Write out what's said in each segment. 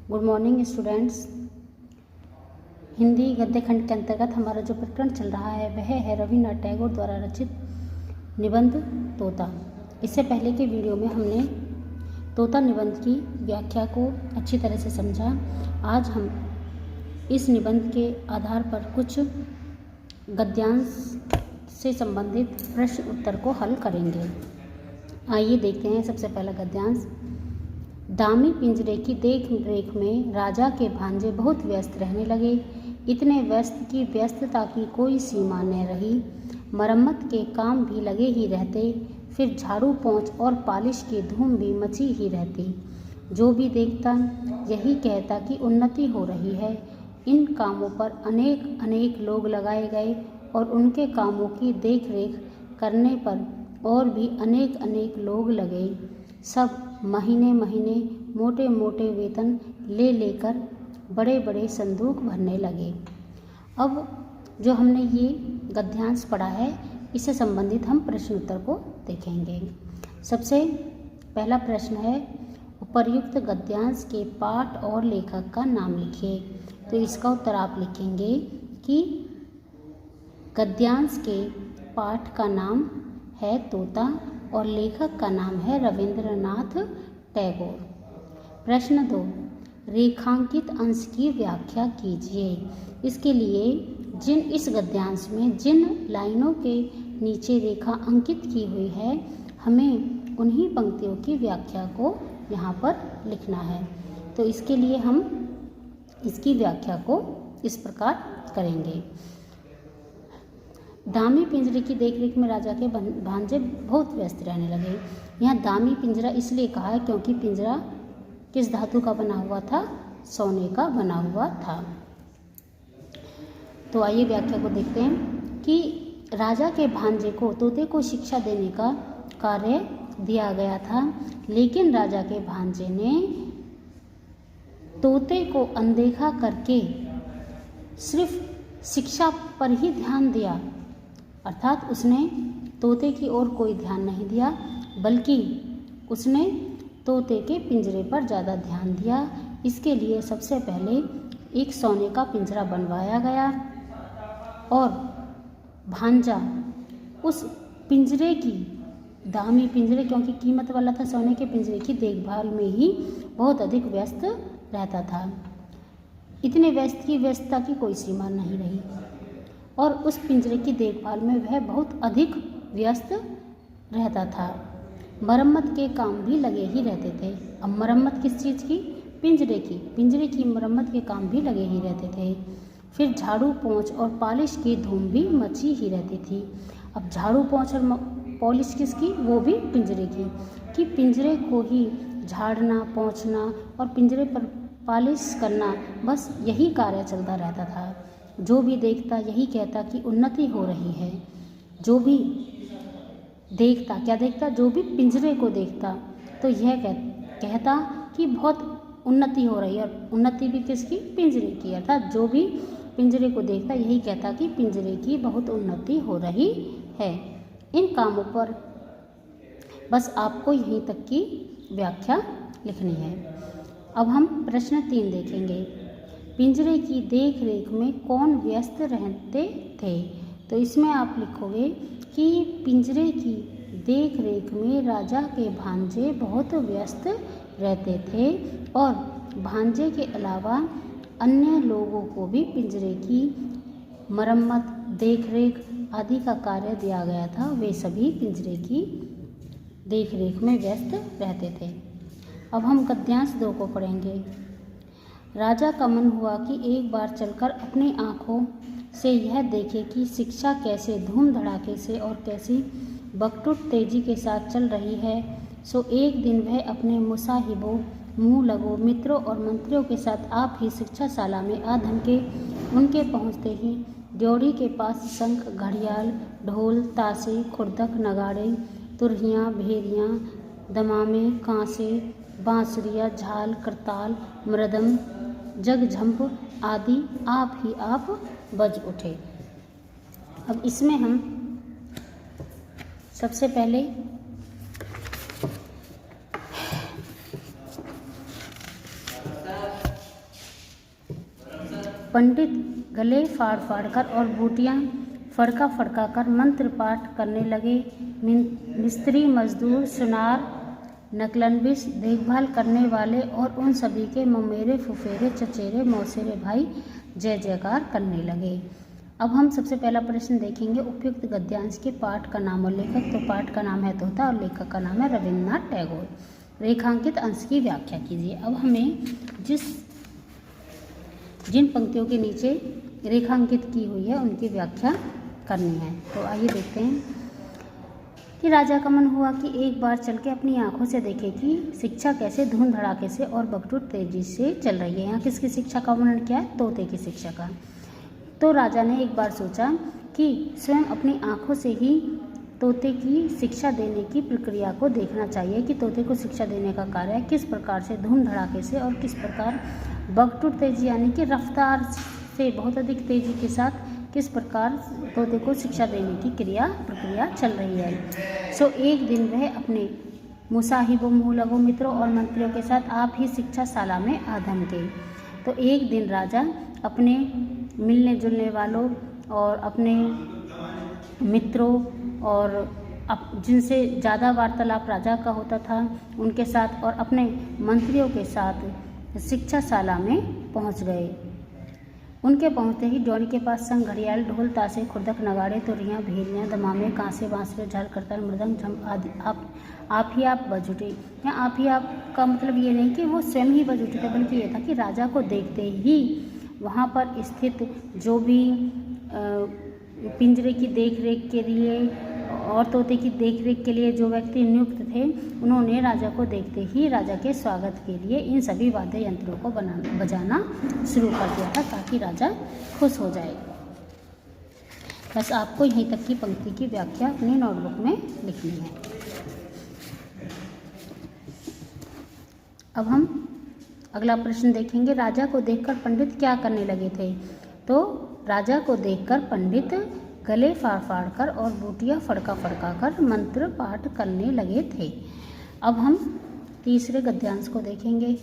Good morning students. Hindi गद्य खंड के अंतर्गत हमारा जो प्रकरण चल रहा है वह है रविन्द्रनाथ टैगोर द्वारा रचित निबंध तोता। इससे पहले के वीडियो में हमने तोता निबंध की व्याख्या को अच्छी तरह से समझा। आज हम इस निबंध के आधार पर कुछ गद्यांश से संबंधित प्रश्न उत्तर को हल करेंगे। आइए देखते हैं सबसे पहला गद्यांश। दामी पिंजरे की देख रेख में राजा के भांजे बहुत व्यस्त रहने लगे। इतने व्यस्त कि व्यस्तता की कोई सीमा न रही। मरम्मत के काम भी लगे ही रहते, फिर झाड़ू पोंछ और पालिश की धूम भी मची ही रहती। जो भी देखता यही कहता कि उन्नति हो रही है। इन कामों पर अनेक अनेक लोग लगाए गए और उनके कामों की देख रेख करने पर और भी अनेक अनेक लोग लगे। सब महीने महीने मोटे मोटे वेतन ले लेकर बड़े बड़े संदूक भरने लगे। अब जो हमने ये गद्यांश पढ़ा है इससे संबंधित हम प्रश्न उत्तर को देखेंगे। सबसे पहला प्रश्न है, उपर्युक्त गद्यांश के पाठ और लेखक का नाम लिखिए। तो इसका उत्तर आप लिखेंगे कि गद्यांश के पाठ का नाम है तोता और लेखक का नाम है रविन्द्रनाथ टैगोर। प्रश्न 2, रेखांकित अंश की व्याख्या कीजिए। इसके लिए इस गद्यांश में जिन लाइनों के नीचे रेखा अंकित की हुई है हमें उन्हीं पंक्तियों की व्याख्या को यहाँ पर लिखना है। तो इसके लिए हम इसकी व्याख्या को इस प्रकार करेंगे। दामी पिंजरे की देखरेख में राजा के भांजे बहुत व्यस्त रहने लगे। यहाँ दामी पिंजरा इसलिए कहा है क्योंकि पिंजरा किस धातु का बना हुआ था? सोने का बना हुआ था। तो आइए व्याख्या को देखते हैं कि राजा के भांजे को तोते को शिक्षा देने का कार्य दिया गया था, लेकिन राजा के भांजे ने तोते को अनदेखा करके सिर्फ शिक्षा पर ही ध्यान दिया, अर्थात उसने तोते की ओर कोई ध्यान नहीं दिया, बल्कि उसने तोते के पिंजरे पर ज़्यादा ध्यान दिया। इसके लिए सबसे पहले एक सोने का पिंजरा बनवाया गया और भांजा उस पिंजरे की, दामी पिंजरे क्योंकि कीमत वाला था, सोने के पिंजरे की देखभाल में ही बहुत अधिक व्यस्त रहता था। इतने व्यस्त की व्यस्तता की कोई सीमा नहीं रही और उस पिंजरे की देखभाल में वह बहुत अधिक व्यस्त रहता था। मरम्मत के काम भी लगे ही रहते थे। अब मरम्मत किस चीज़ की? पिंजरे की मरम्मत के काम भी लगे ही रहते थे। फिर झाड़ू पोंछ और पॉलिश की धूम भी मची ही रहती थी। अब झाड़ू पोंछ और पॉलिश किसकी? वो भी पिंजरे की, कि पिंजरे को ही झाड़ना पोंछना और पिंजरे पर पॉलिश करना, बस यही कार्य चलता रहता था। जो भी देखता यही कहता कि उन्नति हो रही है। जो भी देखता, क्या देखता? जो भी पिंजरे को देखता तो यह कहता कि बहुत उन्नति हो रही है, और उन्नति भी किसकी? पिंजरे की। अर्थात जो भी पिंजरे को देखता यही कहता कि पिंजरे की बहुत उन्नति हो रही है। इन कामों पर बस आपको यहीं तक की व्याख्या लिखनी है। अब हम प्रश्न 3 देखेंगे। पिंजरे की देख रेख में कौन व्यस्त रहते थे? तो इसमें आप लिखोगे कि पिंजरे की देख रेख में राजा के भांजे बहुत व्यस्त रहते थे और भांजे के अलावा अन्य लोगों को भी पिंजरे की मरम्मत, देख रेख आदि का कार्य दिया गया था। वे सभी पिंजरे की देख रेख में व्यस्त रहते थे। अब हम गद्यांश 2 को पढ़ेंगे। राजा का मन हुआ कि एक बार चलकर अपनी आँखों से यह देखे कि शिक्षा कैसे धूम धड़ाके से और कैसी बकटुट तेजी के साथ चल रही है। सो एक दिन वह अपने मुसाहिबों, मुँह लगो मित्रों और मंत्रियों के साथ आप ही शिक्षाशाला में आ धमके। उनके पहुँचते ही ड्योढ़ी के पास शंख, घड़ियाल, ढोल, ताशे, खुर्दक, नगाड़े, तुरहियाँ, भेरियाँ, दमामे, कांसे, बांसुरियाँ, झाल, करताल, मृदंग, जगझंप आदि आप ही आप बज उठे। अब इसमें हम सबसे पहले पंडित गले फाड़ फाड़ कर और बूटियाँ फड़का फड़का कर मंत्र पाठ करने लगे। मिस्त्री, मजदूर, सुनार, नकलनबिश, देखभाल करने वाले और उन सभी के ममेरे, फुफेरे, चचेरे, मौसेरे भाई जय जयकार करने लगे। अब हम सबसे पहला प्रश्न देखेंगे उपयुक्त गद्यांश के पाठ का नाम और लेखक। तो पाठ का नाम है तोता और लेखक का नाम है रविन्द्रनाथ टैगोर। रेखांकित अंश की व्याख्या कीजिए। अब हमें जिन पंक्तियों के नीचे रेखांकित की हुई है उनकी व्याख्या करनी है। तो आइए देखते हैं कि राजा का मन हुआ कि एक बार चल के अपनी आंखों से देखे कि शिक्षा कैसे धूम धड़ाके से और बगटूट तेजी से चल रही है। यहाँ किसकी शिक्षा का वर्णन किया है? तोते की शिक्षा का। तो राजा ने एक बार सोचा कि स्वयं अपनी आंखों से ही तोते की शिक्षा देने की प्रक्रिया को देखना चाहिए कि तोते को शिक्षा देने का कार्य किस प्रकार से धूम धड़ाके से और किस प्रकार बगटूट तेजी यानी कि रफ्तार से बहुत अधिक तेजी के साथ किस प्रकार तोते को शिक्षा देने की प्रक्रिया चल रही है। सो एक दिन वह अपने मुसाहिबों, मूलगों, मित्रों और मंत्रियों के साथ आप ही शिक्षाशाला में आधम थे। तो एक दिन राजा अपने मिलने जुलने वालों और अपने मित्रों और जिनसे ज़्यादा वार्तालाप राजा का होता था उनके साथ और अपने मंत्रियों के साथ शिक्षाशाला में पहुंच गए। उनके पहुंचते ही ड्योढ़ी के पास संग, घड़ियाल, ढोल, ताशे, खुर्दक, नगाड़े, तुरियाँ, भेलियाँ, दमामे, कांसे, बांसुरी, झाल, करताल, मृदंग, झम आदि आप ही आप बज उठे। या आप ही आप का मतलब ये नहीं कि वो स्वयं ही बज उठे थे, बल्कि ये था कि राजा को देखते ही वहाँ पर स्थित जो भी पिंजरे की देखरेख के लिए और तोते की देखरेख के लिए जो व्यक्ति नियुक्त थे उन्होंने राजा को देखते ही राजा के स्वागत के लिए इन सभी वाद्य यंत्रों को बजाना शुरू कर दिया था ताकि राजा खुश हो जाए। बस आपको यहीं तक की पंक्ति की व्याख्या अपनी नोटबुक में लिखनी है। अब हम अगला प्रश्न देखेंगे। राजा को देखकर पंडित क्या करने लगे थे? तो राजा को देखकर पंडित गले फाड़ फाड़ कर और बूटियाँ फड़का फड़का कर मंत्र पाठ करने लगे थे। अब हम तीसरे गद्यांश को देखेंगे।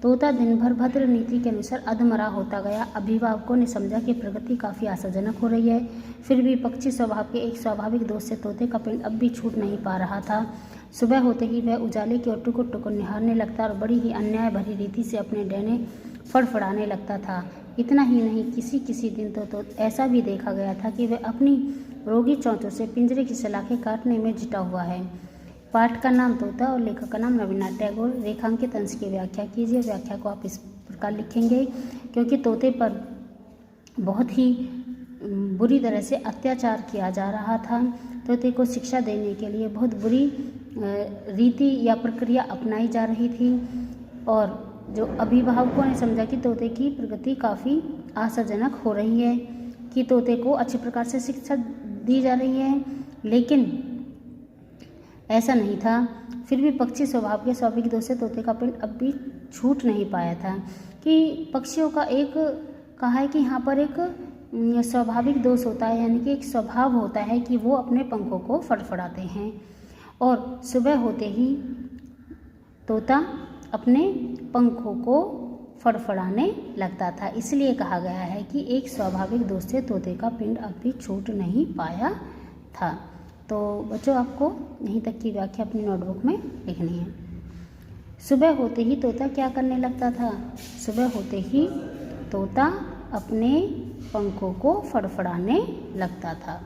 तोता दिन भर भद्र नीति के अनुसार अधमरा होता गया। अभिभावकों ने समझा कि प्रगति काफ़ी आशाजनक हो रही है, फिर भी पक्षी स्वभाव के एक स्वाभाविक दोष से तोते का पिंड अब भी छूट नहीं पा रहा था। सुबह होते ही वह उजाले की ओर टुकुर टुकुर निहारने लगता और बड़ी ही अन्याय भरी रीति से अपने डैने फड़फड़ाने लगता था। इतना ही नहीं, किसी किसी दिन तो ऐसा भी देखा गया था कि वह अपनी रोगी चोंचों से पिंजरे की सलाखें काटने में जुटा हुआ है। पाठ का नाम तोता और लेखक का नाम रविन्द्रनाथ टैगोर। रेखांकित अंश की व्याख्या कीजिए। व्याख्या को आप इस प्रकार लिखेंगे, क्योंकि तोते पर बहुत ही बुरी तरह से अत्याचार किया जा रहा था। तोते को शिक्षा देने के लिए बहुत बुरी रीति या प्रक्रिया अपनाई जा रही थी और जो अभिभावकों ने समझा कि तोते की प्रगति काफ़ी आशाजनक हो रही है, कि तोते को अच्छी प्रकार से शिक्षा दी जा रही है, लेकिन ऐसा नहीं था। फिर भी पक्षी स्वभाव के स्वाभाविक दोष से तोते का पिंड अब भी छूट नहीं पाया था। कि पक्षियों का एक कहा है कि यहाँ पर एक स्वाभाविक दोष होता है, यानी कि एक स्वभाव होता है कि वो अपने पंखों को फड़फड़ाते हैं और सुबह होते ही तोता अपने पंखों को फड़फड़ाने लगता था। इसलिए कहा गया है कि एक स्वाभाविक दोष से तोते का पिंड अब भी छूट नहीं पाया था। तो बच्चों, आपको यहीं तक की व्याख्या अपनी नोटबुक में लिखनी है। सुबह होते ही तोता क्या करने लगता था? सुबह होते ही तोता अपने पंखों को फड़फड़ाने लगता था।